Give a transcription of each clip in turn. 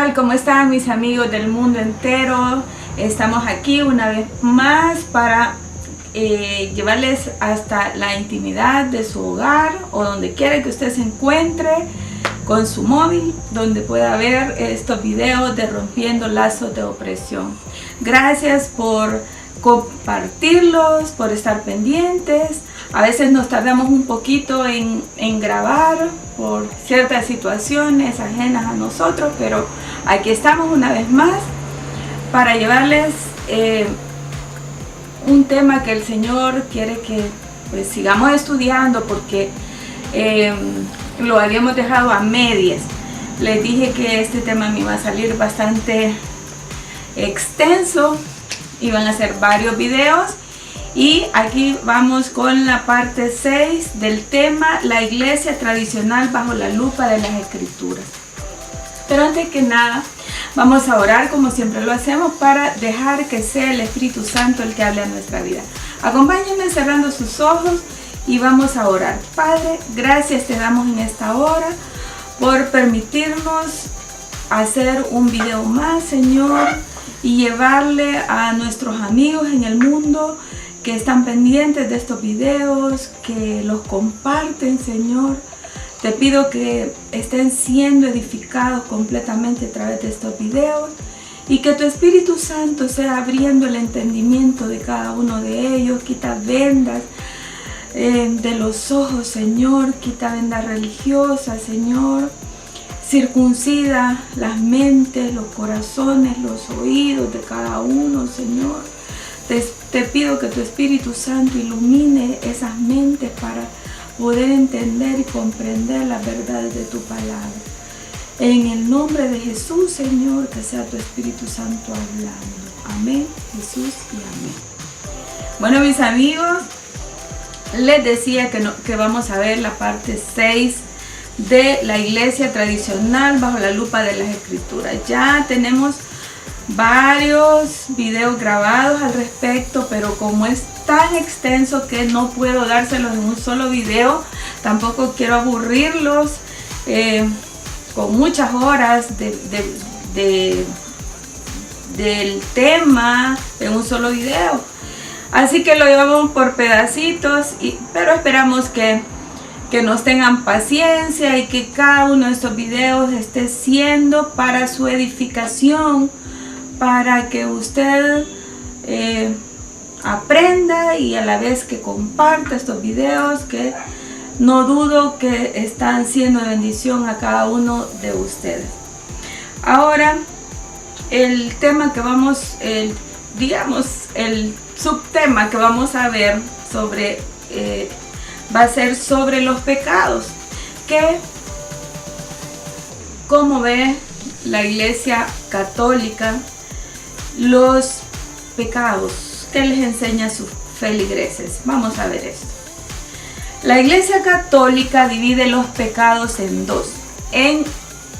tal? ¿Cómo están mis amigos del mundo entero? Estamos aquí una vez más para llevarles hasta la intimidad de su hogar o donde quiera que usted se encuentre con su móvil, donde pueda ver estos videos de Rompiendo Lazos de Opresión. Gracias por compartirlos, por estar pendientes. A veces nos tardamos un poquito en grabar por ciertas situaciones ajenas a nosotros, pero aquí estamos una vez más para llevarles un tema que el Señor quiere que pues sigamos estudiando, porque lo habíamos dejado a medias. Les dije que este tema me iba a salir bastante extenso, iban a ser varios videos, y aquí vamos con la parte 6 del tema: la iglesia tradicional bajo la lupa de las escrituras. Pero antes que nada vamos a orar como siempre lo hacemos, para dejar que sea el Espíritu Santo el que hable a nuestra vida. Acompáñenme cerrando sus ojos y vamos a orar. Padre, gracias te damos en esta hora por permitirnos hacer un video más, Señor, y llevarle a nuestros amigos en el mundo que están pendientes de estos videos, que los comparten, Señor. Te pido que estén siendo edificados completamente a través de estos videos, y que tu Espíritu Santo sea abriendo el entendimiento de cada uno de ellos. Quita vendas de los ojos, Señor, quita vendas religiosas, Señor. Circuncida las mentes, los corazones, los oídos de cada uno, Señor. Te pido que tu Espíritu Santo ilumine esas mentes para poder entender y comprender las verdades de tu palabra. En el nombre de Jesús, Señor, que sea tu Espíritu Santo hablando. Amén, Jesús, y amén. Bueno, mis amigos, les decía que vamos a ver la parte 6 de la iglesia tradicional bajo la lupa de las escrituras. Ya tenemos varios videos grabados al respecto, pero como es tan extenso que no puedo dárselos en un solo video, tampoco quiero aburrirlos con muchas horas del tema en un solo video. Así que lo llevamos por pedacitos, pero esperamos que nos tengan paciencia y que cada uno de estos videos esté siendo para su edificación, para que usted aprenda y a la vez que comparta estos videos, que no dudo que están siendo de bendición a cada uno de ustedes. Ahora, el tema que vamos, el subtema que vamos a ver sobre va a ser sobre los pecados, que como ve la Iglesia Católica, los pecados que les enseña sus feligreses. Vamos a ver esto. La Iglesia Católica divide los pecados en dos: en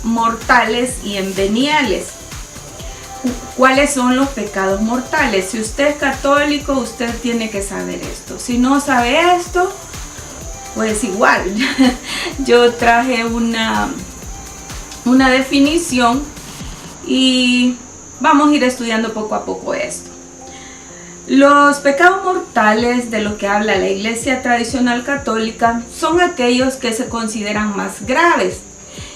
mortales y en veniales. ¿Cuáles son los pecados mortales? Si usted es católico, usted tiene que saber esto. Si no sabe esto, pues igual. Yo traje una definición y vamos a ir estudiando poco a poco esto. Los pecados mortales de los que habla la Iglesia tradicional católica son aquellos que se consideran más graves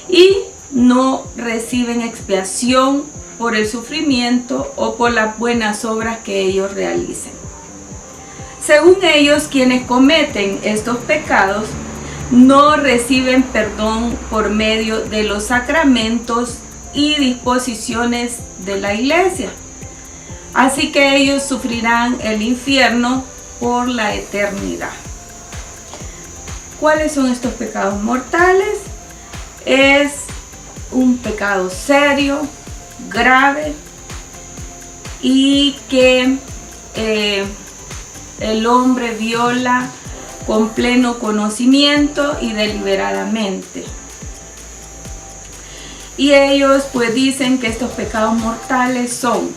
y no reciben expiación por el sufrimiento o por las buenas obras que ellos realicen. Según ellos, quienes cometen estos pecados no reciben perdón por medio de los sacramentos y disposiciones de la Iglesia. Así que ellos sufrirán el infierno por la eternidad. ¿Cuáles son estos pecados mortales? Es un pecado serio, grave, y que el hombre viola con pleno conocimiento y deliberadamente. Y ellos pues dicen que estos pecados mortales son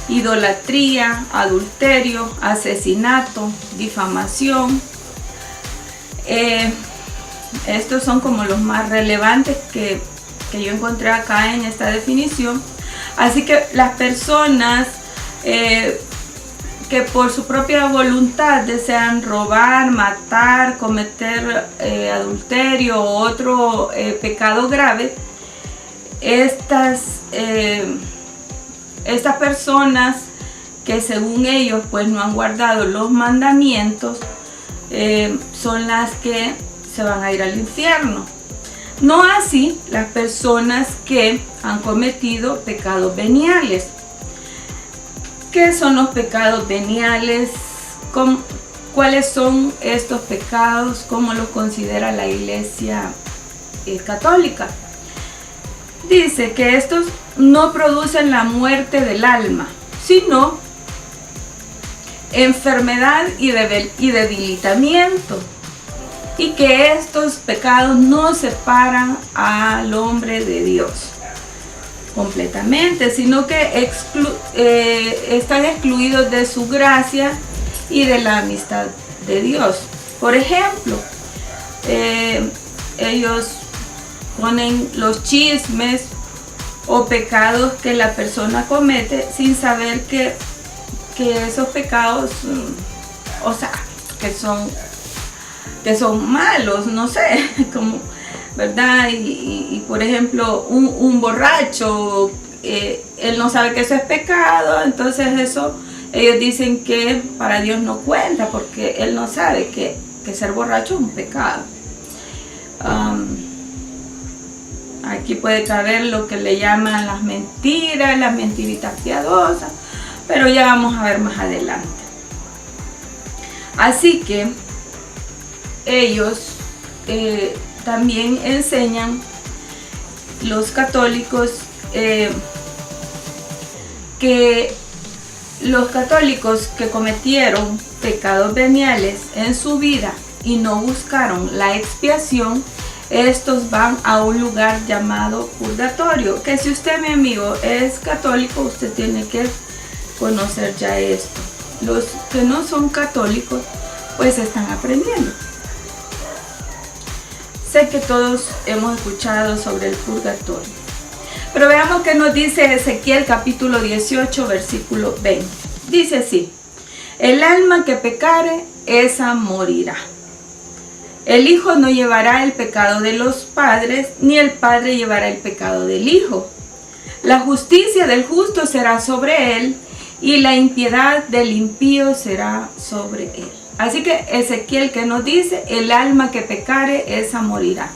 idolatría, adulterio, asesinato, difamación. Estos son como los más relevantes que que yo encontré acá en esta definición. Así que las personas que por su propia voluntad desean robar, matar, cometer adulterio o otro pecado grave, estas personas que según ellos pues no han guardado los mandamientos son las que se van a ir al infierno. No así las personas que han cometido pecados veniales. ¿Qué son los pecados veniales? ¿Cuáles son estos pecados? ¿Cómo los considera la Iglesia católica? Dice que estos no producen la muerte del alma, sino enfermedad y debilitamiento. Y que estos pecados no separan al hombre de Dios completamente, sino que están excluidos de su gracia y de la amistad de Dios. Por ejemplo, ellos ponen los chismes o pecados que la persona comete sin saber que esos pecados, o sea, que son malos, no sé, como, ¿verdad? Y por ejemplo, un borracho, él no sabe que eso es pecado, entonces eso, ellos dicen que para Dios no cuenta, porque él no sabe que ser borracho es un pecado. Aquí puede caber lo que le llaman las mentiras, las mentiritas piadosas, pero ya vamos a ver más adelante. Así que ellos también enseñan, los católicos, que los católicos que cometieron pecados veniales en su vida y no buscaron la expiación, estos van a un lugar llamado purgatorio, que si usted, mi amigo, es católico, usted tiene que conocer ya esto. Los que no son católicos pues están aprendiendo. Sé que todos hemos escuchado sobre el purgatorio, pero veamos qué nos dice Ezequiel capítulo 18 versículo 20. Dice así: el alma que pecare, esa morirá. El hijo no llevará el pecado de los padres, ni el padre llevará el pecado del hijo. La justicia del justo será sobre él, y la impiedad del impío será sobre él. Así que Ezequiel, que nos dice, el alma que pecare, esa morirá.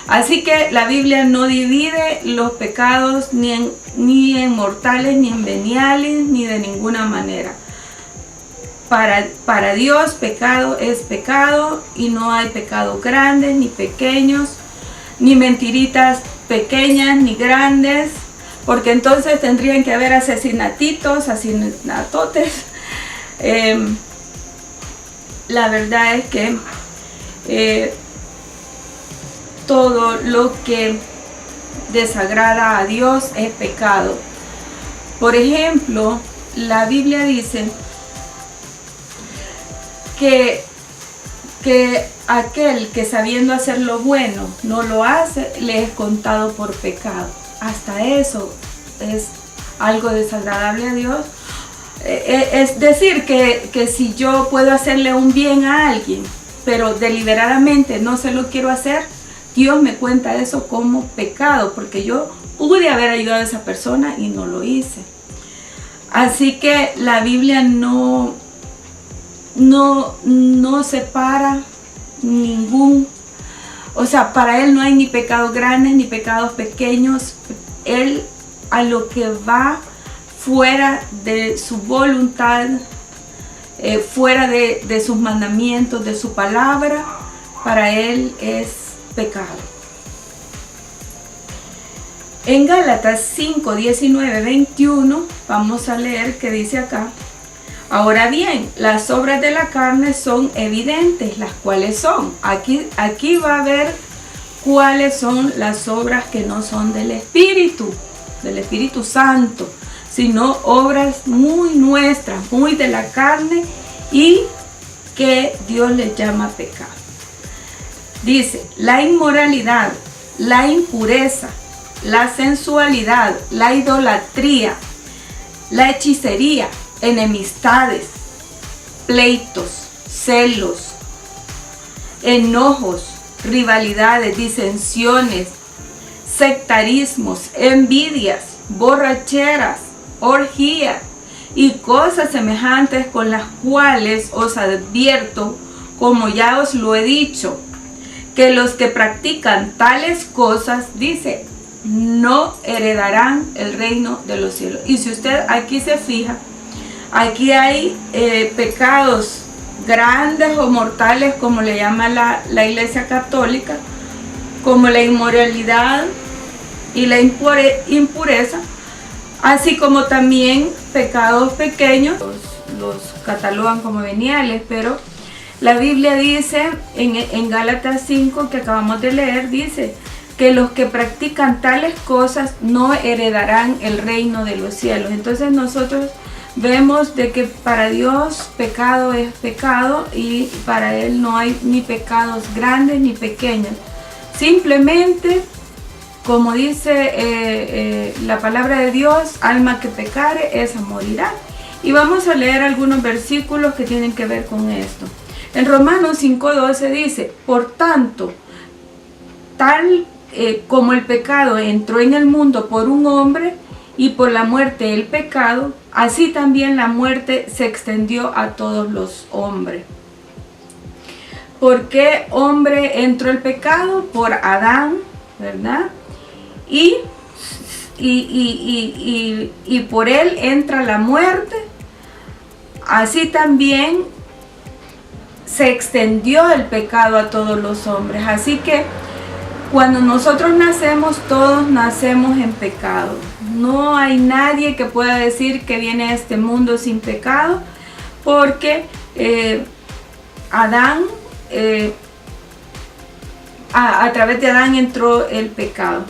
Así que la Biblia no divide los pecados ni en mortales, ni en veniales, ni de ninguna manera. Para Dios, pecado es pecado, y no hay pecados grandes ni pequeños, ni mentiritas pequeñas ni grandes, porque entonces tendrían que haber asesinatotes. La verdad es que todo lo que desagrada a Dios es pecado. Por ejemplo, la Biblia dice que aquel que sabiendo hacer lo bueno no lo hace, le es contado por pecado. Hasta eso es algo desagradable a Dios. Es decir, que si yo puedo hacerle un bien a alguien, pero deliberadamente no se lo quiero hacer, Dios me cuenta eso como pecado, porque yo pude haber ayudado a esa persona y no lo hice. Así que la Biblia no separa ningún, o sea, para él no hay ni pecados grandes ni pecados pequeños. Él, a lo que va fuera de su voluntad, fuera de sus mandamientos, de su palabra, para él es pecado. En Gálatas 5, 19, 21 vamos a leer que dice acá: ahora bien, las obras de la carne son evidentes, las cuales son. Aquí va a ver cuáles son las obras que no son del Espíritu Santo, sino obras muy nuestras, muy de la carne, y que Dios les llama pecado. Dice: la inmoralidad, la impureza, la sensualidad, la idolatría, la hechicería, enemistades, pleitos, celos, enojos, rivalidades, disensiones, sectarismos, envidias, borracheras, orgías y cosas semejantes, con las cuales os advierto, como ya os lo he dicho, que los que practican tales cosas, dice, no heredarán el reino de los cielos. Y si usted aquí se fija, aquí hay pecados grandes o mortales, como le llama la Iglesia Católica, como la inmoralidad y la impureza, así como también pecados pequeños, los catalogan como veniales, pero la Biblia dice en Gálatas 5, que acabamos de leer, dice que los que practican tales cosas no heredarán el reino de los cielos. Entonces nosotros vemos de que para Dios pecado es pecado, y para Él no hay ni pecados grandes ni pequeños. Simplemente, como dice la palabra de Dios, alma que pecare, esa morirá. Y vamos a leer algunos versículos que tienen que ver con esto. En Romanos 5:12 dice, por tanto, tal como el pecado entró en el mundo por un hombre, y por la muerte el pecado, así también la muerte se extendió a todos los hombres. ¿Por qué hombre entró el pecado? Por Adán, ¿verdad? Y por él entra la muerte. Así también se extendió el pecado a todos los hombres. Así que cuando nosotros nacemos, todos nacemos en pecado. No hay nadie que pueda decir que viene a este mundo sin pecado, porque Adán, a través de Adán entró el pecado.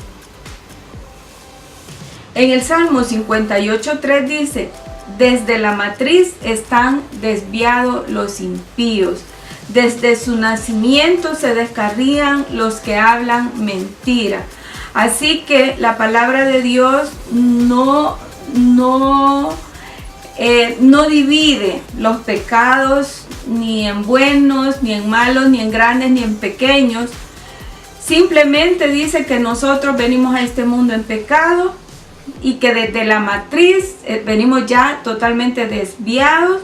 En el Salmo 58:3 dice, desde la matriz están desviados los impíos, desde su nacimiento se descarrían los que hablan mentira. Así que la palabra de Dios no divide los pecados ni en buenos, ni en malos, ni en grandes, ni en pequeños. Simplemente dice que nosotros venimos a este mundo en pecado, y que desde la matriz venimos ya totalmente desviados.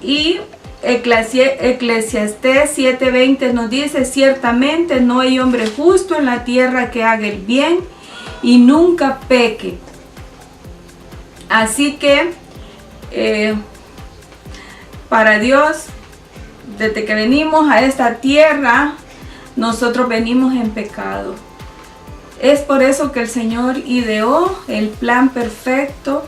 Y Eclesiastés 7:20 nos dice, ciertamente no hay hombre justo en la tierra que haga el bien y nunca peque. Así que para Dios, desde que venimos a esta tierra, nosotros venimos en pecado. Es por eso que el Señor ideó el plan perfecto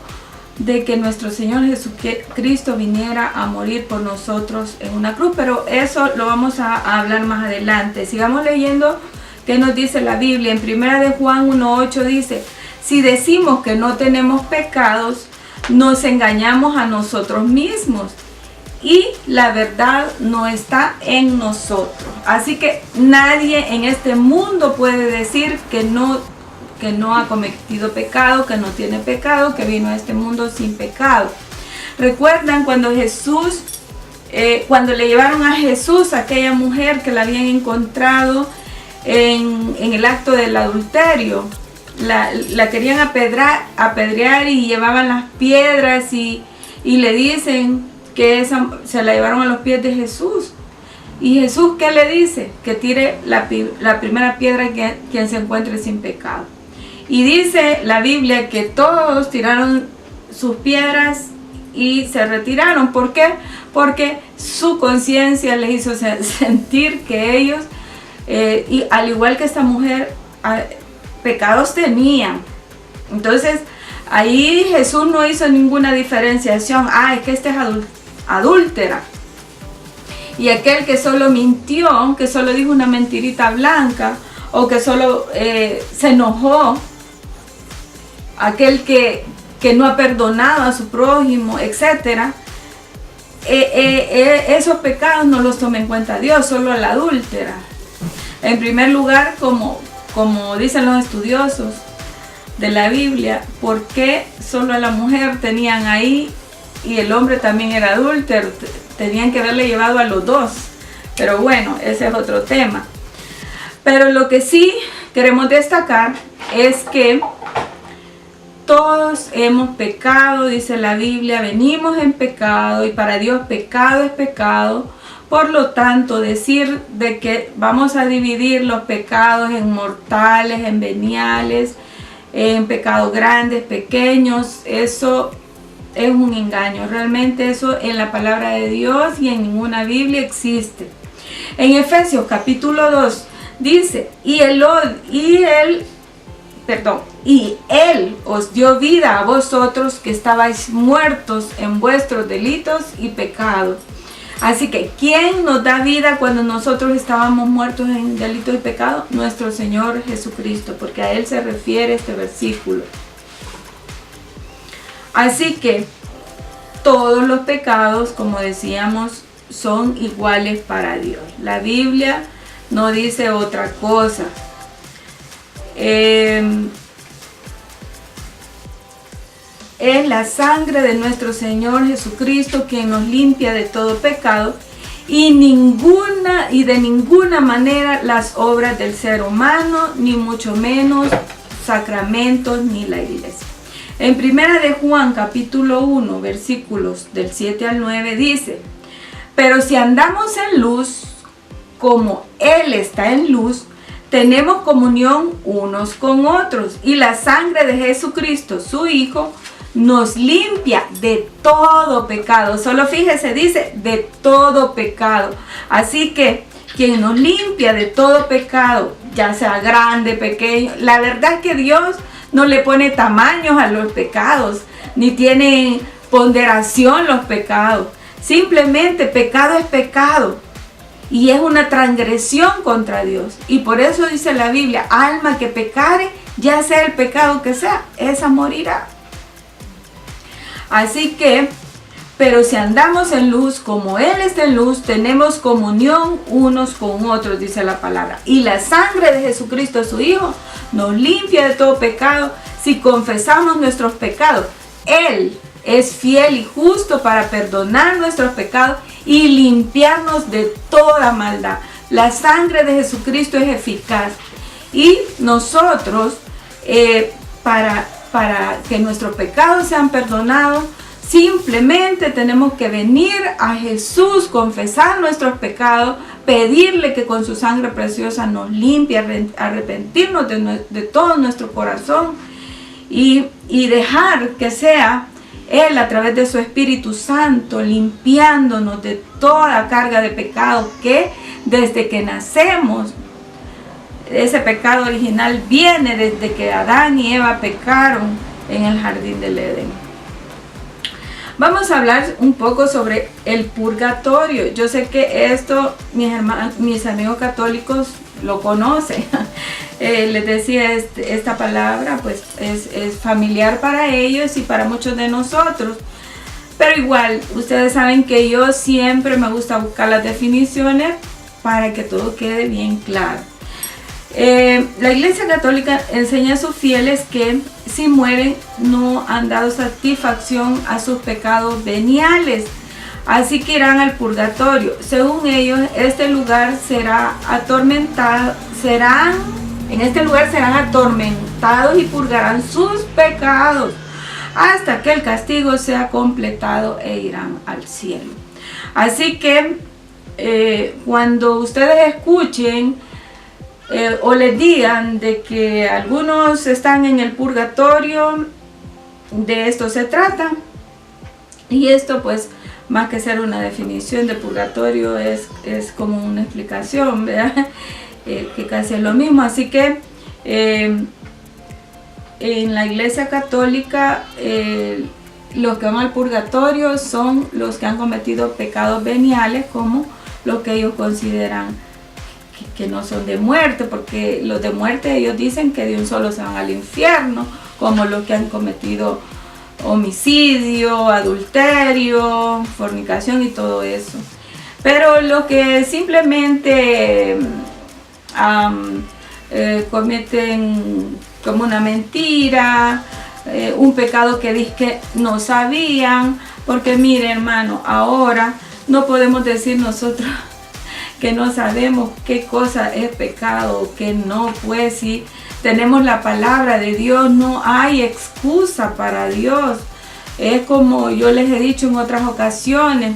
de que nuestro Señor Jesucristo viniera a morir por nosotros en una cruz, pero eso lo vamos a hablar más adelante. Sigamos leyendo qué nos dice la Biblia. En 1 de Juan 1:8 dice, si decimos que no tenemos pecados, nos engañamos a nosotros mismos y la verdad no está en nosotros. Así que nadie en este mundo puede decir que no ha cometido pecado, que no tiene pecado, que vino a este mundo sin pecado. ¿Recuerdan cuando cuando le llevaron a Jesús a aquella mujer que la habían encontrado en el acto del adulterio? La querían apedrear y llevaban las piedras y le dicen que se la llevaron a los pies de Jesús. ¿Y Jesús qué le dice? Que tire la primera piedra quien se encuentre sin pecado. Y dice la Biblia que todos tiraron sus piedras y se retiraron. ¿Por qué? Porque su conciencia les hizo sentir que ellos, y al igual que esta mujer, pecados tenían. Entonces ahí Jesús no hizo ninguna diferenciación. Es que esta es adúltera, y aquel que solo mintió, que solo dijo una mentirita blanca, o que solo se enojó, aquel que no ha perdonado a su prójimo, etc. Esos pecados no los toma en cuenta Dios, solo la adúltera. En primer lugar, como como dicen los estudiosos de la Biblia, ¿por qué solo a la mujer tenían ahí y el hombre también era adúltero? Tenían que haberle llevado a los dos. Pero bueno, ese es otro tema. Pero lo que sí queremos destacar es que todos hemos pecado, dice la Biblia, venimos en pecado y para Dios pecado es pecado. Por lo tanto, decir de que vamos a dividir los pecados en mortales, en veniales, en pecados grandes, pequeños, eso es un engaño. Realmente eso en la palabra de Dios y en ninguna Biblia existe. En Efesios capítulo 2 dice, y Él os dio vida a vosotros que estabais muertos en vuestros delitos y pecados. Así que, ¿quién nos da vida cuando nosotros estábamos muertos en delitos y pecados? Nuestro Señor Jesucristo, porque a Él se refiere este versículo. Así que, todos los pecados, como decíamos, son iguales para Dios. La Biblia no dice otra cosa. Es la sangre de nuestro Señor Jesucristo quien nos limpia de todo pecado y de ninguna manera las obras del ser humano, ni mucho menos sacramentos ni la iglesia. En 1 de Juan capítulo 1 versículos del 7 al 9 dice, pero si andamos en luz, como Él está en luz, tenemos comunión unos con otros y la sangre de Jesucristo, su Hijo, nos limpia de todo pecado. Solo fíjese, dice, de todo pecado. Así que quien nos limpia de todo pecado, ya sea grande, pequeño, la verdad es que Dios no le pone tamaños a los pecados, ni tiene ponderación los pecados. Simplemente pecado es pecado y es una transgresión contra Dios. Y por eso dice la Biblia, alma que pecare, ya sea el pecado que sea, esa morirá. Así que, pero si andamos en luz, como Él está en luz, tenemos comunión unos con otros, dice la palabra. Y la sangre de Jesucristo, su Hijo, nos limpia de todo pecado si confesamos nuestros pecados. Él es fiel y justo para perdonar nuestros pecados y limpiarnos de toda maldad. La sangre de Jesucristo es eficaz. Y nosotros, para que nuestros pecados sean perdonados, simplemente tenemos que venir a Jesús, confesar nuestros pecados, pedirle que con su sangre preciosa nos limpie, arrepentirnos de todo nuestro corazón y dejar que sea Él a través de su Espíritu Santo limpiándonos de toda carga de pecado que desde que nacemos, ese pecado original viene desde que Adán y Eva pecaron en el jardín del Edén. Vamos a hablar un poco sobre el purgatorio. Yo sé que esto mis amigos católicos lo conocen. Les decía, esta palabra pues es familiar para ellos y para muchos de nosotros. Pero igual, ustedes saben que yo siempre me gusta buscar las definiciones para que todo quede bien claro. La Iglesia Católica enseña a sus fieles que si mueren no han dado satisfacción a sus pecados veniales, así que irán al purgatorio. Según ellos, este lugar será atormentado, en este lugar serán atormentados y purgarán sus pecados hasta que el castigo sea completado e irán al cielo. Así que cuando ustedes escuchen o les digan de que algunos están en el purgatorio, de esto se trata. Y esto pues más que ser una definición de purgatorio es como una explicación, ¿verdad? Que casi es lo mismo. Así que en la Iglesia Católica los que van al purgatorio son los que han cometido pecados veniales, como los que ellos consideran que no son de muerte, porque los de muerte ellos dicen que de un solo se van al infierno, como los que han cometido homicidio, adulterio, fornicación y todo eso. Pero los que simplemente cometen como una mentira, un pecado que dicen que no sabían, porque mire hermano, ahora no podemos decir nosotros que no sabemos qué cosa es pecado, que no, pues si tenemos la palabra de Dios, no hay excusa para Dios. Es como yo les he dicho en otras ocasiones,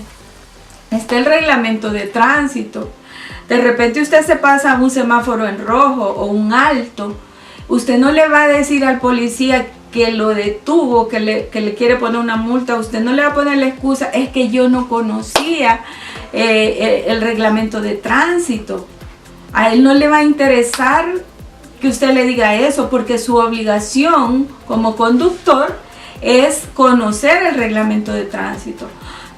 está el reglamento de tránsito. De repente usted se pasa a un semáforo en rojo o un alto, usted no le va a decir al policía que lo detuvo, que le quiere poner una multa, usted no le va a poner la excusa, es que yo no conocía el reglamento de tránsito. A él no le va a interesar que usted le diga eso, porque su obligación como conductor es conocer el reglamento de tránsito.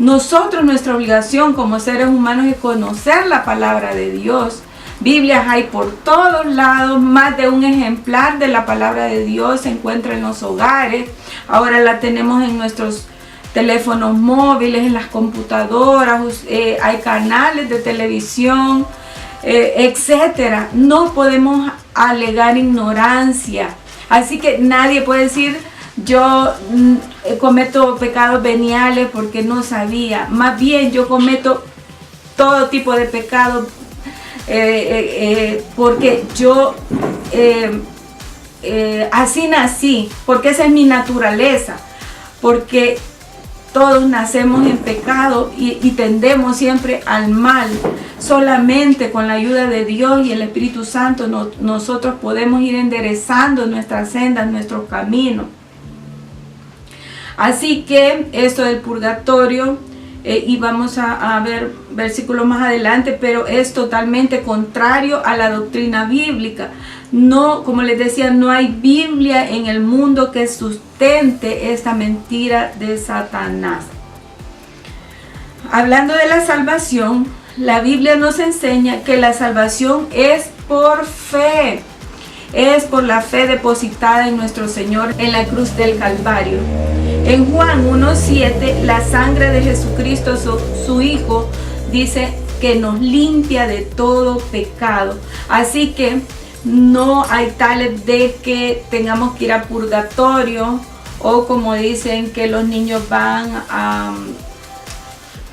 Nosotros, nuestra obligación como seres humanos es conocer la palabra de Dios. Biblias hay por todos lados, más de un ejemplar de la palabra de Dios se encuentra en los hogares. Ahora la tenemos en nuestros teléfonos móviles, en las computadoras, hay canales de televisión, etcétera. No podemos alegar ignorancia. Así que nadie puede decir, yo cometo pecados veniales porque no sabía. Más bien yo cometo todo tipo de pecados porque yo así nací, porque esa es mi naturaleza, porque todos nacemos en pecado y tendemos siempre al mal. Solamente con la ayuda de Dios y el Espíritu Santo nosotros podemos ir enderezando nuestras sendas, nuestros caminos. Así que esto del purgatorio, y vamos a ver versículos más adelante, pero es totalmente contrario a la doctrina bíblica. No, como les decía, no hay Biblia en el mundo que sustente esta mentira de Satanás. Hablando de la salvación, la Biblia nos enseña que la salvación es por fe. Es por la fe depositada en nuestro Señor en la cruz del Calvario. En Juan 1:7, la sangre de Jesucristo, su Hijo, dice que nos limpia de todo pecado. Así que no hay tales de que tengamos que ir a purgatorio, o como dicen que los niños van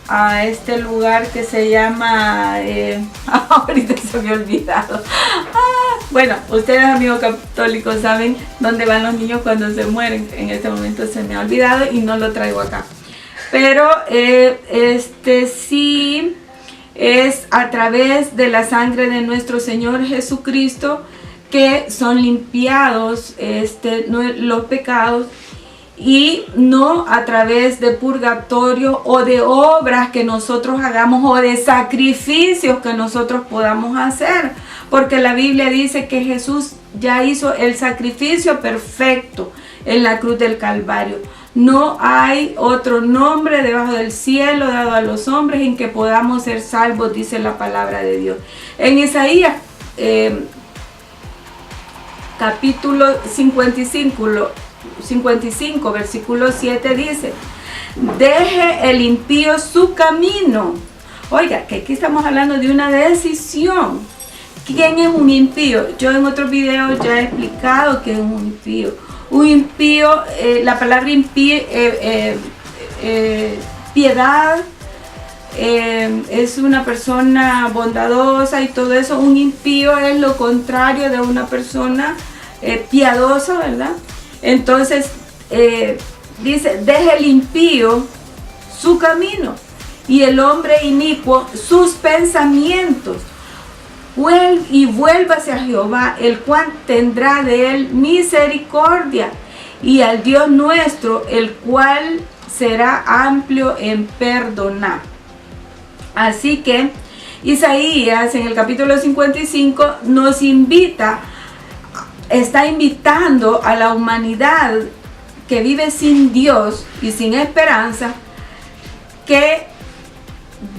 a este lugar que se llama, ahorita se me ha olvidado. Bueno, ustedes amigos católicos saben dónde van los niños cuando se mueren. En este momento se me ha olvidado y no lo traigo acá. Pero sí es a través de la sangre de nuestro Señor Jesucristo que son limpiados los pecados, y no a través de purgatorio o de obras que nosotros hagamos o de sacrificios que nosotros podamos hacer, porque la Biblia dice que Jesús ya hizo el sacrificio perfecto en la cruz del Calvario. No hay otro nombre debajo del cielo dado a los hombres en que podamos ser salvos, dice la palabra de Dios. En Isaías capítulo 55, versículo 7 dice: deje el impío su camino. Oiga, que aquí estamos hablando de una decisión. ¿Quién es un impío? Yo en otros videos ya he explicado qué es un impío. Un impío, la palabra impío, piedad, es una persona bondadosa y todo eso. Un impío es lo contrario de una persona piadosa, ¿verdad? Entonces, dice, deje el impío su camino y el hombre inicuo sus pensamientos. Y vuélvase a Jehová, el cual tendrá de él misericordia, y al Dios nuestro, el cual será amplio en perdonar. Así que Isaías en el capítulo 55 nos está invitando a la humanidad que vive sin Dios y sin esperanza, que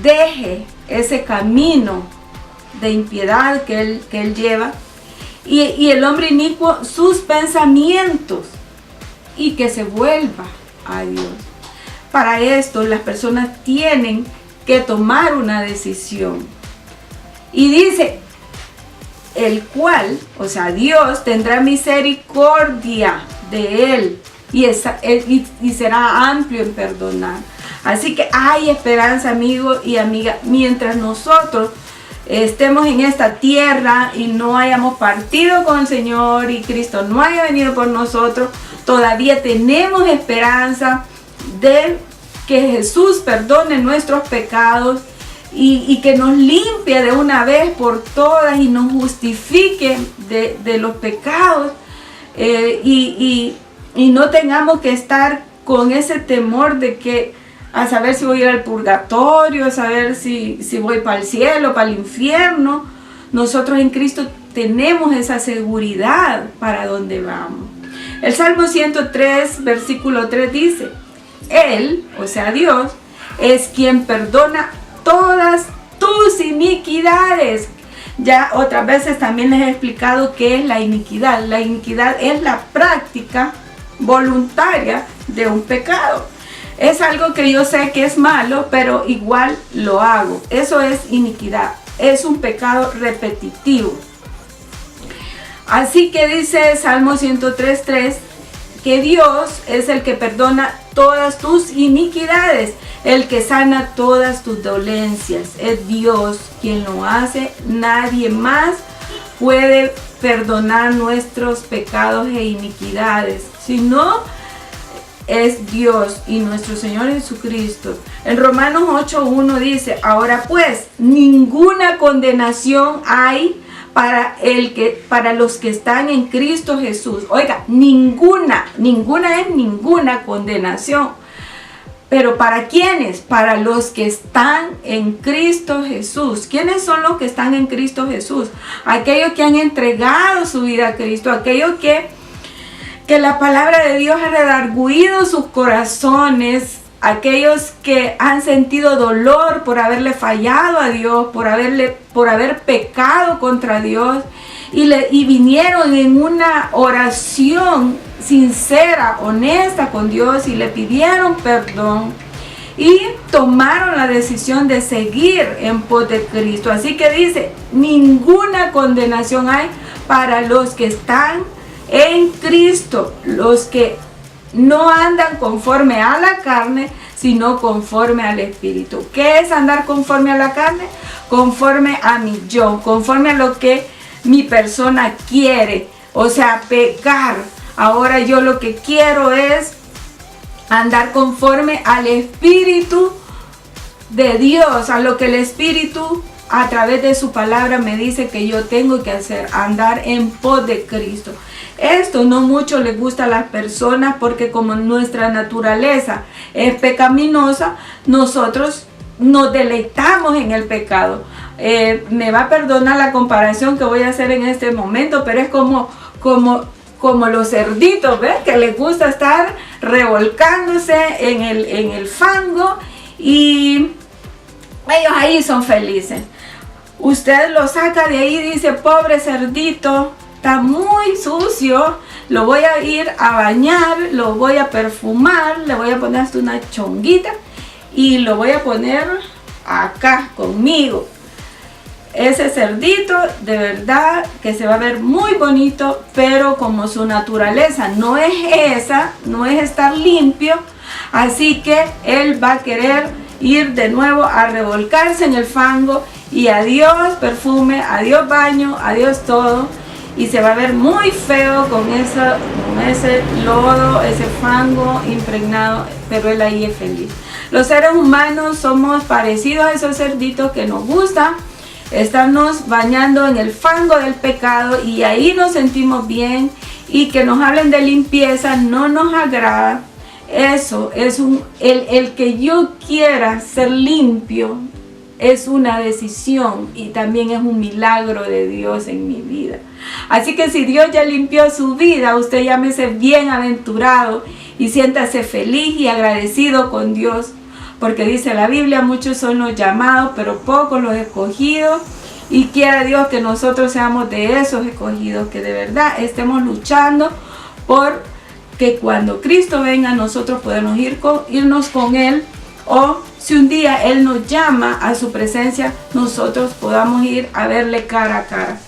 deje ese camino de impiedad que él lleva, y el hombre inicuo sus pensamientos, y que se vuelva a Dios. Para esto las personas tienen que tomar una decisión, y dice el cual, o sea, Dios tendrá misericordia de él y será amplio en perdonar. Así que hay esperanza, amigo y amiga, mientras nosotros estemos en esta tierra y no hayamos partido con el Señor y Cristo no haya venido por nosotros, todavía tenemos esperanza de que Jesús perdone nuestros pecados y que nos limpie de una vez por todas y nos justifique de los pecados, y no tengamos que estar con ese temor de que a saber si voy a ir al purgatorio, a saber si voy para el cielo, para el infierno. Nosotros en Cristo tenemos esa seguridad para donde vamos. El Salmo 103, versículo 3 dice: Él, o sea Dios, es quien perdona todas tus iniquidades. Ya otras veces también les he explicado qué es la iniquidad. La iniquidad es la práctica voluntaria de un pecado. Es algo que yo sé que es malo, pero igual lo hago. Eso es iniquidad. Es un pecado repetitivo. Así que dice Salmo 103:3 que Dios es el que perdona todas tus iniquidades, el que sana todas tus dolencias. Es Dios quien lo hace. Nadie más puede perdonar nuestros pecados e iniquidades, sino es Dios y nuestro Señor Jesucristo. En Romanos 8:1 dice: ahora pues, ninguna condenación hay para los que están en Cristo Jesús. Oiga, ninguna es ninguna condenación. Pero ¿para quiénes? Para los que están en Cristo Jesús. ¿Quiénes son los que están en Cristo Jesús? Aquellos que han entregado su vida a Cristo, aquellos que la palabra de Dios ha redarguido sus corazones, aquellos que han sentido dolor por haberle fallado a Dios, por haber pecado contra Dios, y vinieron en una oración sincera, honesta con Dios, y le pidieron perdón y tomaron la decisión de seguir en pos de Cristo. Así que dice: ninguna condenación hay para los que están en Cristo, los que no andan conforme a la carne, sino conforme al Espíritu. ¿Qué es andar conforme a la carne? Conforme a mi yo, conforme a lo que mi persona quiere, o sea, pecar. Ahora yo lo que quiero es andar conforme al Espíritu de Dios, a lo que el Espíritu a través de su palabra me dice que yo tengo que hacer, andar en pos de Cristo. Esto no mucho le gusta a las personas, porque como nuestra naturaleza es pecaminosa, nosotros nos deleitamos en el pecado. Me va a perdonar la comparación que voy a hacer en este momento, pero es como los cerditos, ¿ves? Que les gusta estar revolcándose en el fango, y ellos ahí son felices. Usted lo saca de ahí y dice: pobre cerdito, está muy sucio, lo voy a ir a bañar, lo voy a perfumar, le voy a poner hasta una chonguita y lo voy a poner acá conmigo. Ese cerdito de verdad que se va a ver muy bonito, pero como su naturaleza no es esa, no es estar limpio, así que él va a querer ir de nuevo a revolcarse en el fango, y adiós perfume, adiós baño, adiós todo, y se va a ver muy feo con ese lodo, ese fango impregnado, pero él ahí es feliz. Los seres humanos somos parecidos a esos cerditos que nos gusta estarnos bañando en el fango del pecado, y ahí nos sentimos bien, y que nos hablen de limpieza no nos agrada. Eso es el que yo quiera ser limpio es una decisión, y también es un milagro de Dios en mi vida. Así que si Dios ya limpió su vida, usted llámese bienaventurado y siéntase feliz y agradecido con Dios, porque dice la Biblia: muchos son los llamados, pero pocos los escogidos. Y quiera Dios que nosotros seamos de esos escogidos, que de verdad estemos luchando por que cuando Cristo venga nosotros podemos irnos con Él, o si un día Él nos llama a su presencia, nosotros podamos ir a verle cara a cara.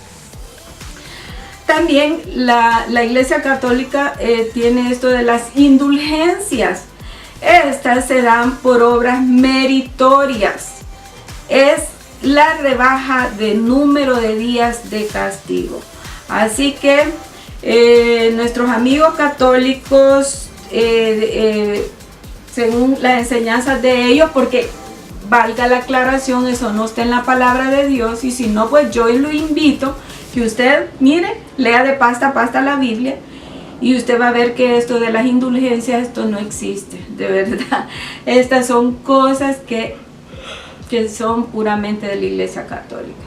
También la Iglesia Católica tiene esto de las indulgencias. Estas se dan por obras meritorias. Es la rebaja de número de días de castigo. Así que nuestros amigos católicos, según las enseñanzas de ellos, porque valga la aclaración, eso no está en la palabra de Dios, y si no, pues yo lo invito que usted, mire, lea de pasta a pasta la Biblia, y usted va a ver que esto de las indulgencias, esto no existe, de verdad. Estas son cosas que son puramente de la Iglesia Católica.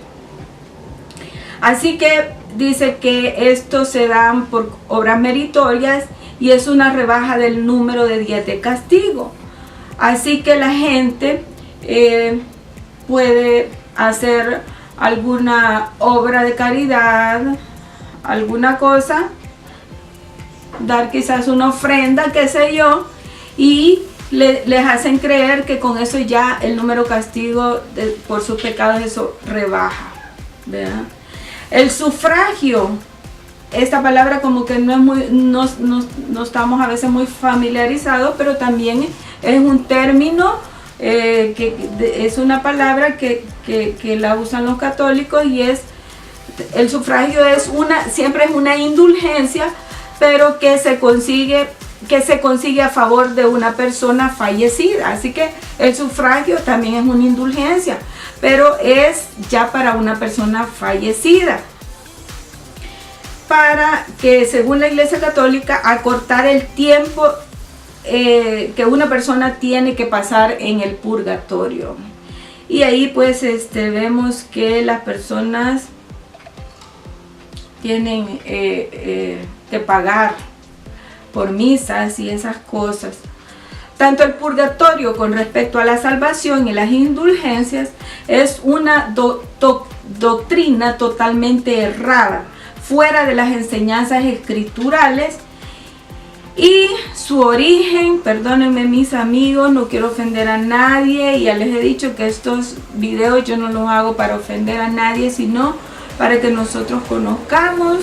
Así que dice que estos se dan por obras meritorias y es una rebaja del número de días de castigo. Así que la gente puede hacer alguna obra de caridad, alguna cosa, dar quizás una ofrenda, qué sé yo, y les hacen creer que con eso ya el número castigo por sus pecados, eso rebaja, ¿verdad? El sufragio, esta palabra como que no es muy, no estamos a veces muy familiarizados, pero también es un término es una palabra que la usan los católicos, y el sufragio siempre es una indulgencia, pero que se consigue a favor de una persona fallecida. Así que el sufragio también es una indulgencia, pero es ya para una persona fallecida, para que, según la Iglesia Católica, acortar el tiempo que una persona tiene que pasar en el purgatorio. Y ahí pues vemos que las personas tienen que pagar por misas y esas cosas. Tanto el purgatorio con respecto a la salvación y las indulgencias es una doctrina totalmente errada, fuera de las enseñanzas escriturales. Y su origen, perdónenme mis amigos, no quiero ofender a nadie, y ya les he dicho que estos videos yo no los hago para ofender a nadie, sino para que nosotros conozcamos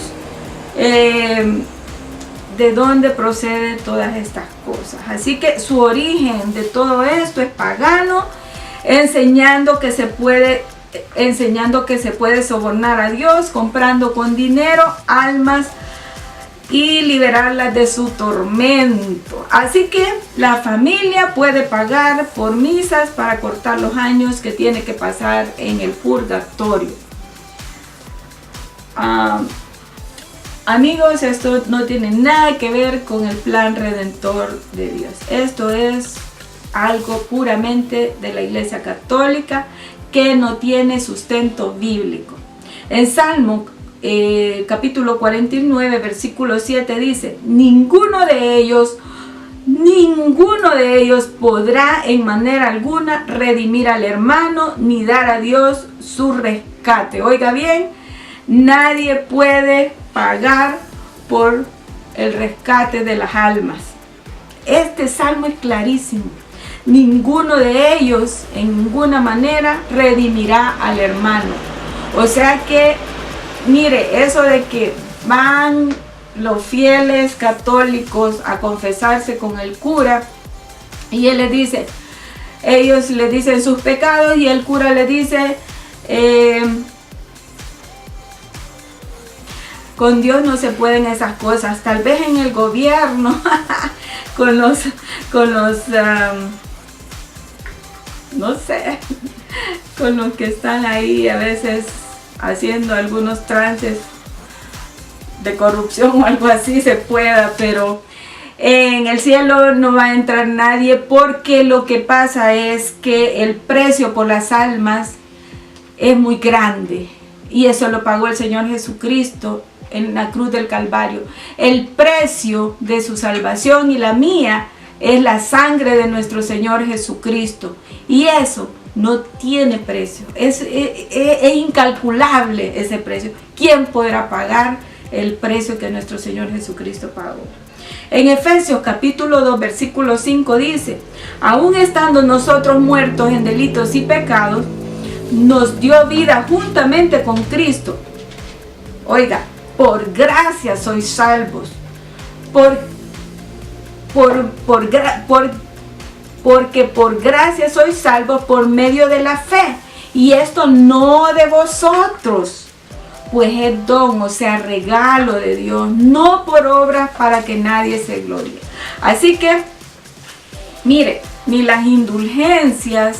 de dónde proceden todas estas cosas. Así que su origen de todo esto es pagano, enseñando que se puede sobornar a Dios comprando con dinero almas y liberarlas de su tormento. Así que la familia puede pagar por misas para cortar los años que tiene que pasar en el purgatorio. Amigos, esto no tiene nada que ver con el plan redentor de Dios. Esto es algo puramente de la Iglesia Católica que no tiene sustento bíblico. En Salmo capítulo 49, versículo 7 dice: ninguno de ellos podrá en manera alguna redimir al hermano ni dar a Dios su rescate. Oiga bien, nadie puede pagar por el rescate de las almas. Este salmo es clarísimo. Ninguno de ellos en ninguna manera redimirá al hermano. O sea que, mire, eso de que van los fieles católicos a confesarse con el cura y él les dice, ellos le dicen sus pecados y el cura le dice, con Dios no se pueden esas cosas. Tal vez en el gobierno, no sé, con los que están ahí a veces haciendo algunos trances de corrupción o algo así se pueda, pero en el cielo no va a entrar nadie, porque lo que pasa es que el precio por las almas es muy grande, y eso lo pagó el Señor Jesucristo en la cruz del Calvario. El precio de su salvación y la mía es la sangre de nuestro Señor Jesucristo, y eso no tiene precio, es incalculable ese precio. ¿Quién podrá pagar el precio que nuestro Señor Jesucristo pagó? En Efesios capítulo 2 versículo 5 dice: aún estando nosotros muertos en delitos y pecados, nos dio vida juntamente con Cristo. Oiga, por gracia sois salvos. Porque por gracia sois salvos por medio de la fe. Y esto no de vosotros, pues es don, o sea, regalo de Dios, no por obras para que nadie se gloríe. Así que, mire, ni las indulgencias,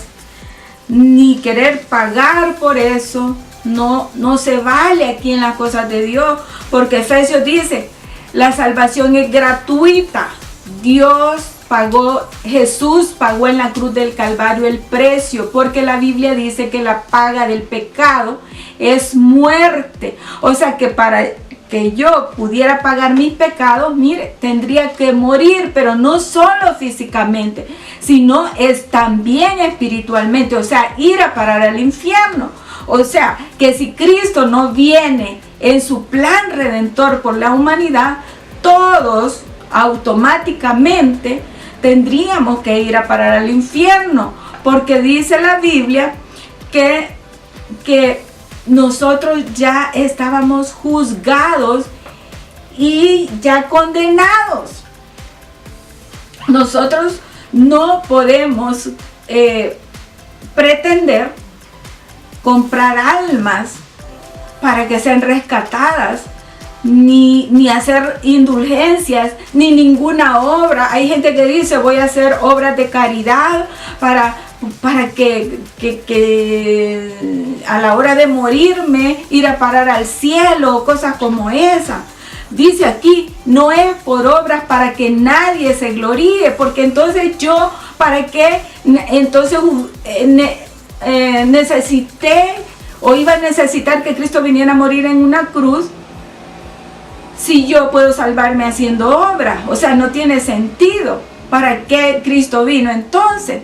ni querer pagar por eso, no se vale aquí en las cosas de Dios, porque Efesios dice, la salvación es gratuita. Dios pagó, Jesús pagó en la cruz del Calvario el precio, porque la Biblia dice que la paga del pecado es muerte. O sea que para que yo pudiera pagar mis pecados, mire, tendría que morir, pero no solo físicamente, sino es también espiritualmente, o sea, ir a parar al infierno. O sea, que si Cristo no viene en su plan redentor por la humanidad, todos automáticamente tendríamos que ir a parar al infierno, porque dice la Biblia que nosotros ya estábamos juzgados y ya condenados. Nosotros no podemos pretender comprar almas para que sean rescatadas, ni hacer indulgencias, ni ninguna obra. Hay gente que dice, voy a hacer obras de caridad para que a la hora de morirme ir a parar al cielo, cosas como esa. Dice aquí, no es por obras para que nadie se gloríe, porque entonces yo, ¿para qué? Entonces necesité o iba a necesitar que Cristo viniera a morir en una cruz si yo puedo salvarme haciendo obras. O sea, no tiene sentido. ¿Para qué Cristo vino entonces?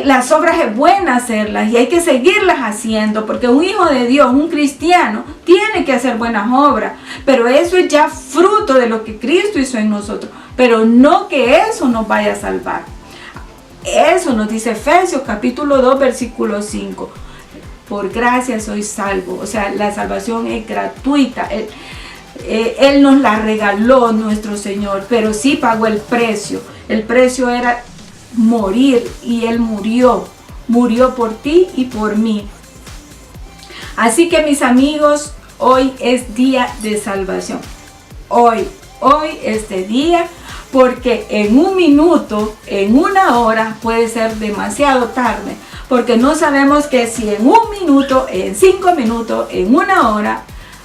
Las obras es buena hacerlas y hay que seguirlas haciendo, porque un hijo de Dios, un cristiano, tiene que hacer buenas obras, pero eso es ya fruto de lo que Cristo hizo en nosotros, pero no que eso nos vaya a salvar. Eso nos dice Efesios capítulo 2 versículo 5. Por gracia sois salvos. O sea, la salvación es gratuita. Él nos la regaló nuestro Señor, pero sí pagó el precio. El precio era morir, y Él murió por ti y por mí. Así que, mis amigos, hoy es día de salvación. Hoy este día, porque en un minuto, en una hora puede ser demasiado tarde, porque no sabemos que si en un minuto, en 5 minutos, en una hora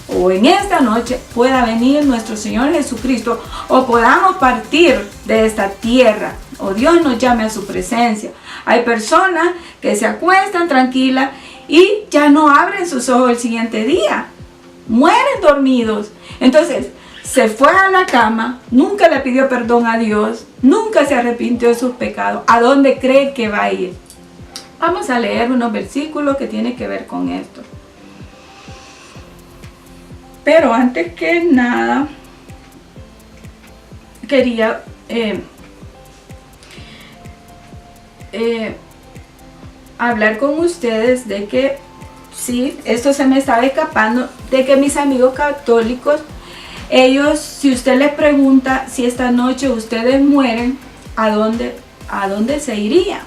o en esta noche pueda venir nuestro Señor Jesucristo, o podamos partir de esta tierra, o Dios nos llame a su presencia. Hay personas que se acuestan tranquilas y ya no abren sus ojos el siguiente día, mueren dormidos. Entonces se fue a la cama, nunca le pidió perdón a Dios, nunca se arrepintió de sus pecados. ¿A dónde cree que va a ir? Vamos a leer unos versículos que tienen que ver con esto. Pero antes que nada, quería hablar con ustedes de que, sí, esto se me estaba escapando, de que mis amigos católicos, ellos, si usted les pregunta si esta noche ustedes mueren, ¿a dónde se iría?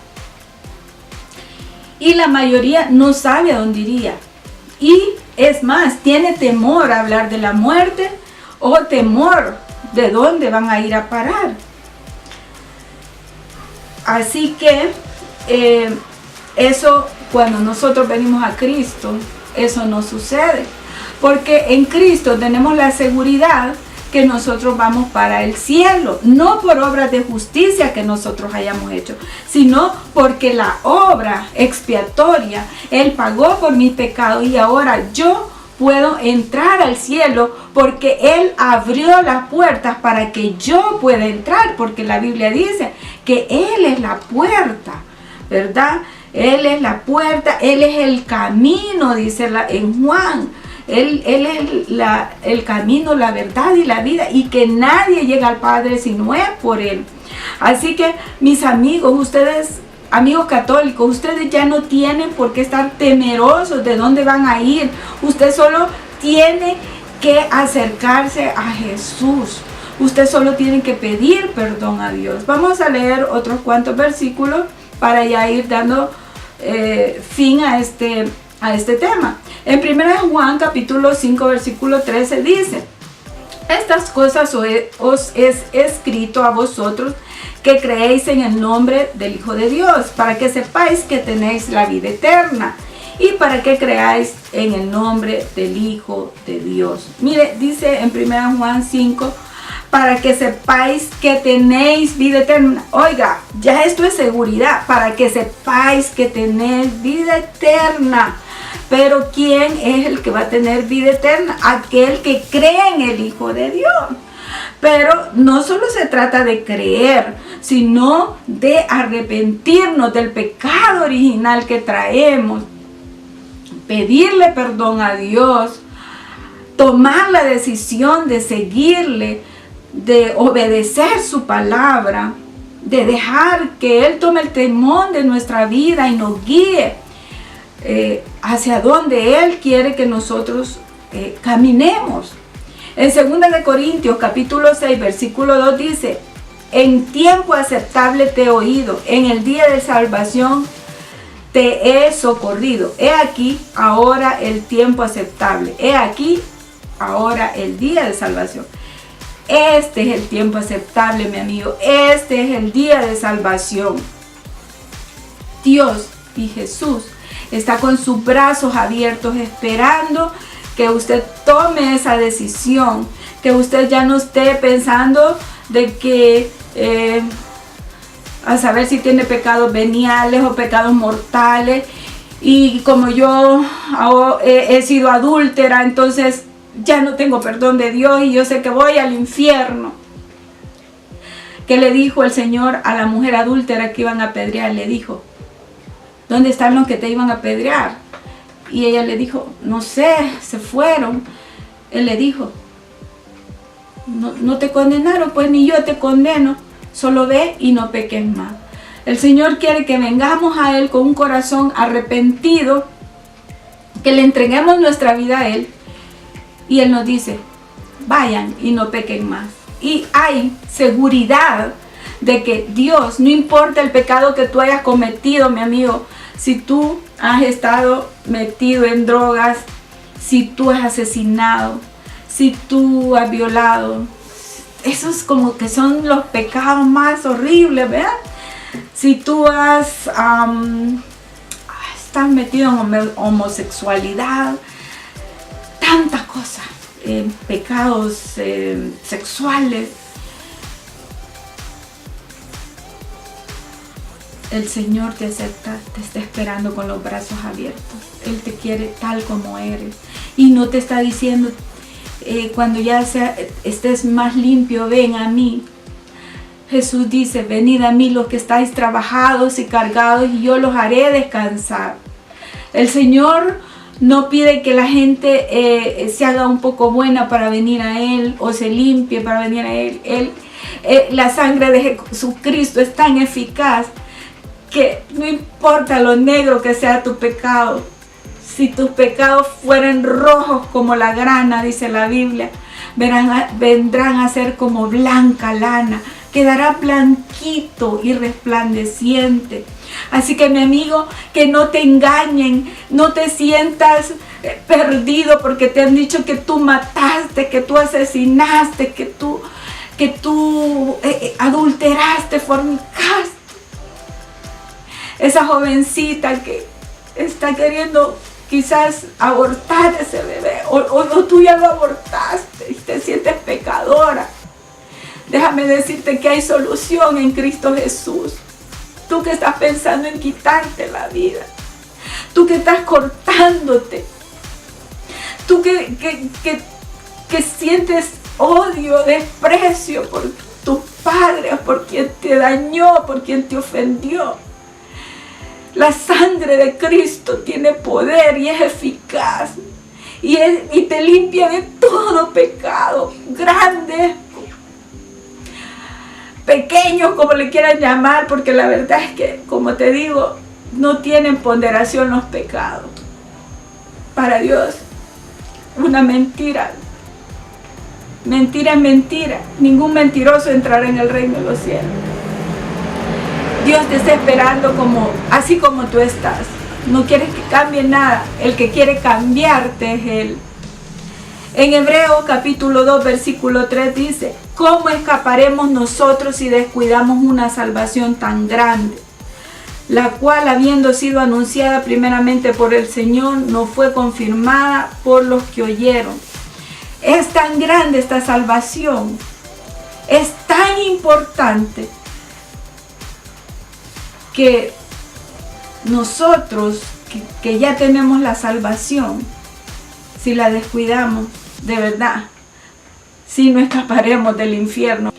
Y la mayoría no sabe a dónde iría. Y es más, tiene temor a hablar de la muerte, o temor de dónde van a ir a parar. Así que eso, cuando nosotros venimos a Cristo, eso no sucede, porque en Cristo tenemos la seguridad que nosotros vamos para el cielo, no por obras de justicia que nosotros hayamos hecho, sino porque la obra expiatoria, Él pagó por mis pecados, y ahora yo puedo entrar al cielo porque Él abrió las puertas para que yo pueda entrar, porque la Biblia dice que Él es la puerta, ¿verdad? Él es la puerta, Él es el camino, dice en Juan. Él es el camino, la verdad y la vida, y que nadie llega al Padre si no es por Él. Así que, mis amigos, ustedes, amigos católicos, ustedes ya no tienen por qué estar temerosos de dónde van a ir. Usted solo tiene que acercarse a Jesús. Usted solo tiene que pedir perdón a Dios. Vamos a leer otros cuantos versículos para ya ir dando fin a este tema. En 1 Juan capítulo 5 versículo 13 dice: estas cosas os es escrito a vosotros que creéis en el nombre del Hijo de Dios, para que sepáis que tenéis la vida eterna, y para que creáis en el nombre del Hijo de Dios. Mire, dice en 1 Juan 5, para que sepáis que tenéis vida eterna. Oiga, ya esto es seguridad, para que sepáis que tenéis vida eterna. Pero ¿quién es el que va a tener vida eterna? Aquel que cree en el Hijo de Dios. Pero no solo se trata de creer, sino de arrepentirnos del pecado original que traemos, pedirle perdón a Dios, tomar la decisión de seguirle, de obedecer su palabra, de dejar que Él tome el timón de nuestra vida y nos guíe hacia donde Él quiere que nosotros caminemos. En 2 Corintios capítulo 6 versículo 2 dice: en tiempo aceptable te he oído, en el día de salvación te he socorrido. He aquí ahora el tiempo aceptable, he aquí ahora el día de salvación. Este es el tiempo aceptable, mi amigo, este es el día de salvación. Dios y Jesús está con sus brazos abiertos esperando que usted tome esa decisión, que usted ya no esté pensando de que a saber si tiene pecados veniales o pecados mortales, y como yo he sido adúltera, entonces ya no tengo perdón de Dios y yo sé que voy al infierno. ¿Qué le dijo el Señor a la mujer adúltera que iban a apedrear? Le dijo: ¿dónde están los que te iban a apedrear? Y ella le dijo: no sé, se fueron. Él le dijo: no te condenaron, pues ni yo te condeno, solo ve y no peques más. El Señor quiere que vengamos a Él con un corazón arrepentido, que le entreguemos nuestra vida a Él, y Él nos dice: vayan y no pequen más. Y hay seguridad de que Dios, no importa el pecado que tú hayas cometido, mi amigo, si tú has estado metido en drogas, si tú has asesinado, si tú has violado, esos como que son los pecados más horribles, ¿verdad? Si tú estás metido en homosexualidad, tantas cosas, pecados sexuales, el Señor te acepta, te está esperando con los brazos abiertos. Él te quiere tal como eres y no te está diciendo cuando ya estés más limpio, ven a mí. Jesús dice: venid a mí los que estáis trabajados y cargados, y yo los haré descansar. El Señor no pide que la gente se haga un poco buena para venir a Él, o se limpie para venir a Él. La sangre de Jesucristo es tan eficaz que no importa lo negro que sea tu pecado, si tus pecados fueran rojos como la grana, dice la Biblia, vendrán a ser como blanca lana, quedará blanquito y resplandeciente. Así que, mi amigo, que no te engañen, no te sientas perdido porque te han dicho que tú mataste, que tú asesinaste, que tú adulteraste, fornicaste. Esa jovencita que está queriendo quizás abortar ese bebé, o tú ya lo abortaste y te sientes pecadora. Déjame decirte que hay solución en Cristo Jesús. Tú que estás pensando en quitarte la vida, tú que estás cortándote, tú que sientes odio, desprecio por tus padres, por quien te dañó, por quien te ofendió. La sangre de Cristo tiene poder y es eficaz y te limpia de todo pecado, grande, pequeños, como le quieran llamar, porque la verdad es que, como te digo, no tienen ponderación los pecados. Para Dios, una mentira Mentira es mentira. Ningún mentiroso entrará en el reino de los cielos. Dios te está esperando así como tú estás. No quieres que cambie nada. El que quiere cambiarte es Él. En Hebreos capítulo 2 versículo 3 dice: ¿cómo escaparemos nosotros si descuidamos una salvación tan grande, la cual, habiendo sido anunciada primeramente por el Señor, no fue confirmada por los que oyeron? Es tan grande esta salvación, es tan importante, que nosotros que ya tenemos la salvación, si la descuidamos, de verdad, si no escaparemos del infierno.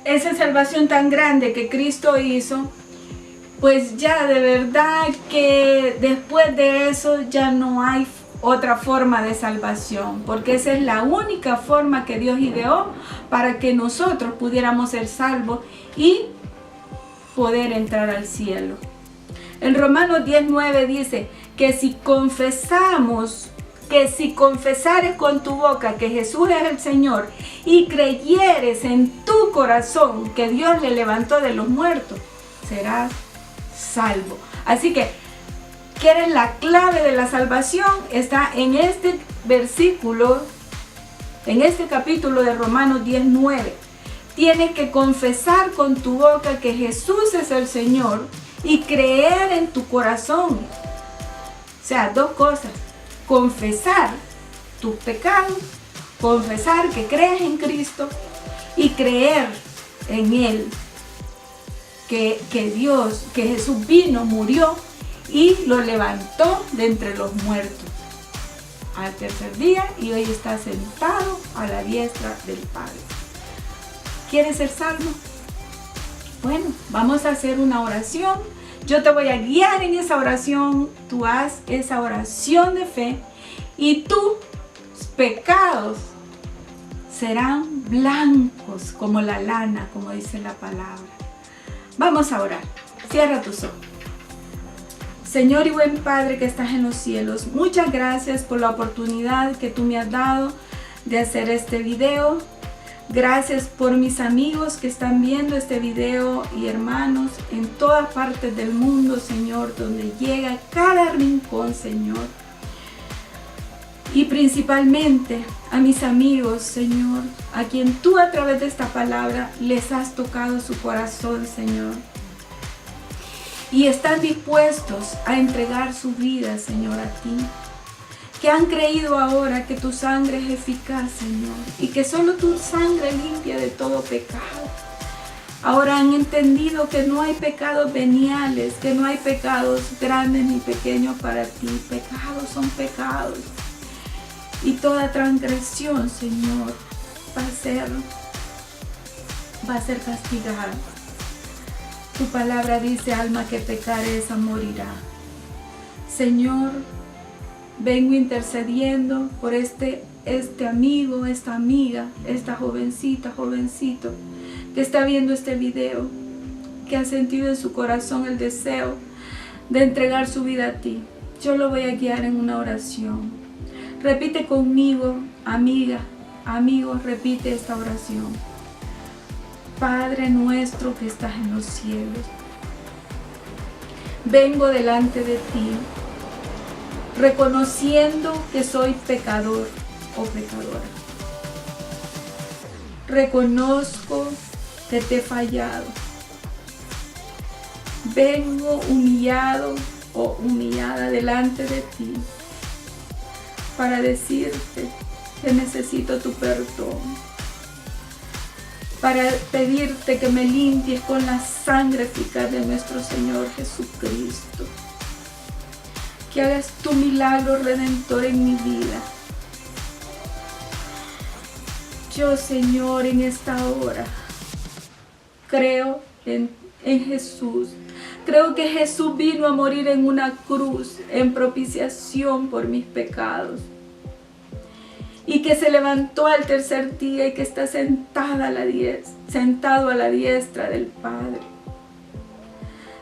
Esa salvación tan grande que Cristo hizo, pues ya de verdad que después de eso ya no hay otra forma de salvación, porque esa es la única forma que Dios ideó para que nosotros pudiéramos ser salvos y poder entrar al cielo. En Romanos 10:9 dice que si confesares con tu boca que Jesús es el Señor y creyeres en tu corazón que Dios le levantó de los muertos, serás salvo. Así que, ¿quieres la clave de la salvación? Está en este versículo, en este capítulo de Romanos 10:9. Tienes que confesar con tu boca que Jesús es el Señor y creer en tu corazón. O sea, dos cosas: confesar tus pecados, confesar que crees en Cristo y creer en Él, que Jesús vino, murió y lo levantó de entre los muertos al tercer día, y hoy está sentado a la diestra del Padre. ¿Quieres ser salvo? Bueno, vamos a hacer una oración. Yo te voy a guiar en esa oración. Tú haz esa oración de fe y tus pecados serán blancos como la lana, como dice la palabra. Vamos a orar. Cierra tus ojos. Señor y buen Padre que estás en los cielos, muchas gracias por la oportunidad que tú me has dado de hacer este video. Gracias por mis amigos que están viendo este video y hermanos en todas partes del mundo, Señor, donde llega cada rincón, Señor. Y principalmente a mis amigos, Señor, a quien tú a través de esta palabra les has tocado su corazón, Señor. Y están dispuestos a entregar su vida, Señor, a ti. Que han creído ahora que tu sangre es eficaz, Señor, y que solo tu sangre limpia de todo pecado. Ahora han entendido que no hay pecados veniales, que no hay pecados grandes ni pequeños para ti. Pecados son pecados. Y toda transgresión, Señor, va a ser castigada. Tu palabra dice: alma que pecare, esa morirá. Señor, vengo intercediendo por este amigo, esta amiga, esta jovencita, jovencito que está viendo este video, que ha sentido en su corazón el deseo de entregar su vida a ti. Yo lo voy a guiar en una oración. Repite conmigo, amiga, amigo, repite esta oración. Padre nuestro que estás en los cielos, vengo delante de ti, reconociendo que soy pecador o pecadora. Reconozco que te he fallado. Vengo humillado o humillada delante de ti para decirte que necesito tu perdón, para pedirte que me limpies con la sangre eficaz de nuestro Señor Jesucristo. Que hagas tu milagro redentor en mi vida. Yo, Señor, en esta hora creo en Jesús. Creo que Jesús vino a morir en una cruz en propiciación por mis pecados. Y que se levantó al tercer día y que está sentado a la diestra del Padre.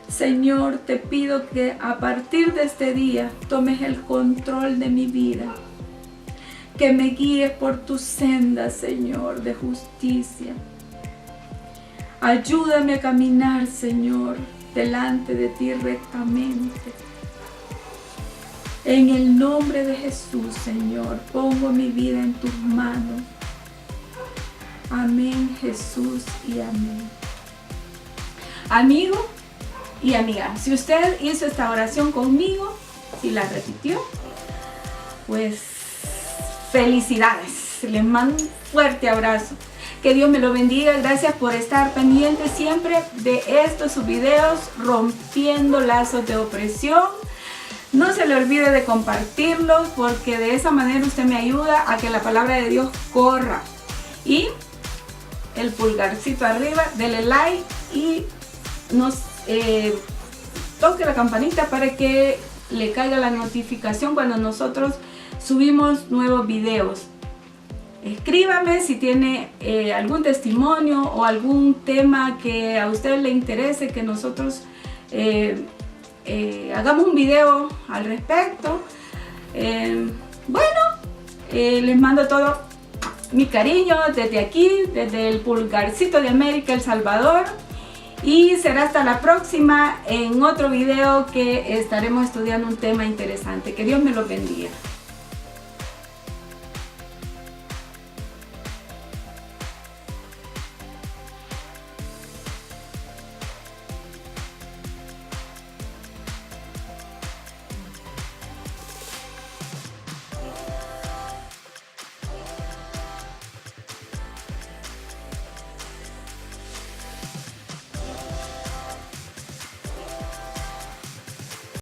Señor, te pido que a partir de este día tomes el control de mi vida. que me guíes por tus sendas, Señor, de justicia. Ayúdame a caminar, Señor, delante de ti rectamente. En el nombre de Jesús, Señor, pongo mi vida en tus manos. Amén, Jesús, y amén. Amigo y amiga, si usted hizo esta oración conmigo, si la repitió, pues felicidades. Les mando un fuerte abrazo. Que Dios me lo bendiga. Gracias por estar pendiente siempre de estos sus videos, rompiendo lazos de opresión. No se le olvide de compartirlos, porque de esa manera usted me ayuda a que la palabra de Dios corra. Y el pulgarcito arriba, dele like y toque la campanita para que le caiga la notificación cuando nosotros subimos nuevos videos. Escríbame si tiene algún testimonio o algún tema que a usted le interese que nosotros hagamos un video al respecto. Les mando todo mi cariño desde aquí, desde el pulgarcito de América, El Salvador. Y será hasta la próxima en otro video que estaremos estudiando un tema interesante. Que Dios me lo bendiga.